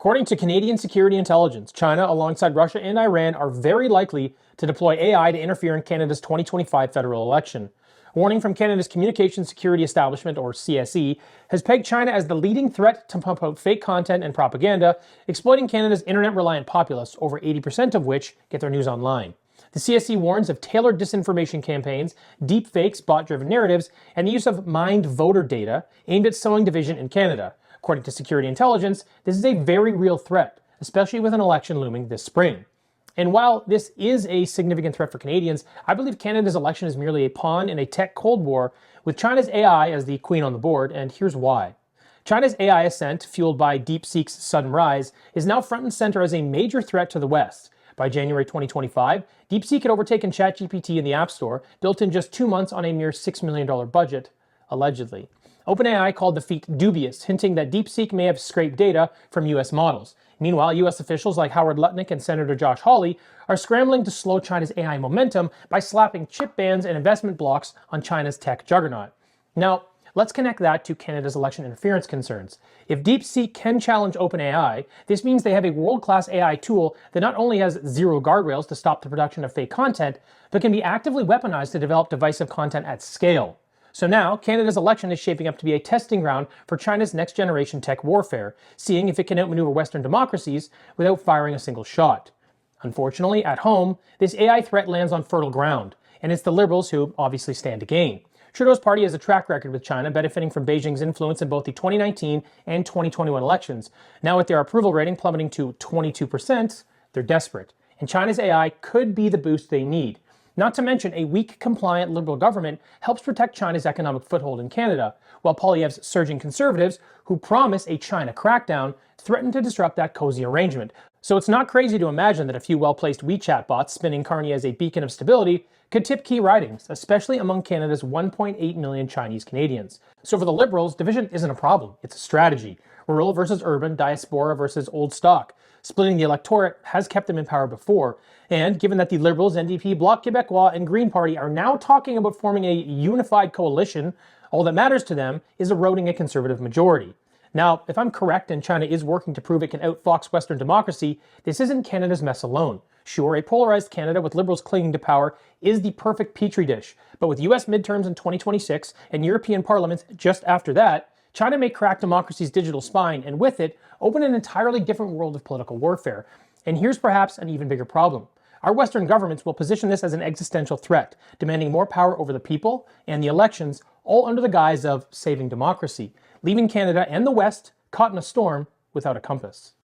According to Canadian security intelligence, China, alongside Russia and Iran, are very likely to deploy AI to interfere in Canada's 2025 federal election. A warning from Canada's Communications Security Establishment, or CSE, has pegged China as the leading threat to pump out fake content and propaganda, exploiting Canada's internet-reliant populace, over 80% of which get their news online. The CSE warns of tailored disinformation campaigns, deep fakes, bot-driven narratives, and the use of mined voter data aimed at sowing division in Canada. According to security intelligence, this is a very real threat, especially with an election looming this spring. And while this is a significant threat for Canadians, I believe Canada's election is merely a pawn in a tech Cold War with China's AI as the queen on the board, and here's why. China's AI ascent, fueled by DeepSeek's sudden rise, is now front and center as a major threat to the West. By January 2025, DeepSeek had overtaken ChatGPT in the App Store, built in just 2 months on a mere $6 million budget, allegedly. OpenAI called the feat dubious, hinting that DeepSeek may have scraped data from US models. Meanwhile, US officials like Howard Lutnick and Senator Josh Hawley are scrambling to slow China's AI momentum by slapping chip bans and investment blocks on China's tech juggernaut. Now, let's connect that to Canada's election interference concerns. If DeepSeek can challenge OpenAI, this means they have a world-class AI tool that not only has zero guardrails to stop the production of fake content, but can be actively weaponized to develop divisive content at scale. So now, Canada's election is shaping up to be a testing ground for China's next-generation tech warfare, seeing if it can outmaneuver Western democracies without firing a single shot. Unfortunately, at home, this AI threat lands on fertile ground, and it's the Liberals who obviously stand to gain. Trudeau's party has a track record with China, benefiting from Beijing's influence in both the 2019 and 2021 elections. Now, with their approval rating plummeting to 22%, they're desperate, and China's AI could be the boost they need. Not to mention, a weak, compliant Liberal government helps protect China's economic foothold in Canada, while Poilievre's surging Conservatives, who promise a China crackdown, threaten to disrupt that cozy arrangement. So it's not crazy to imagine that a few well-placed WeChat bots spinning Carney as a beacon of stability could tip key ridings, especially among Canada's 1.8 million Chinese Canadians. So for the Liberals, division isn't a problem, it's a strategy. Rural versus urban, diaspora versus old stock. Splitting the electorate has kept them in power before, and given that the Liberals, NDP, Bloc Québécois, and Green Party are now talking about forming a unified coalition, all that matters to them is eroding a Conservative majority. Now, if I'm correct and China is working to prove it can outfox Western democracy, this isn't Canada's mess alone. Sure, a polarized Canada with Liberals clinging to power is the perfect petri dish, but with US midterms in 2026 and European parliaments just after that, China may crack democracy's digital spine, and with it, open an entirely different world of political warfare. And here's perhaps an even bigger problem. Our Western governments will position this as an existential threat, demanding more power over the people and the elections, all under the guise of saving democracy, leaving Canada and the West caught in a storm without a compass.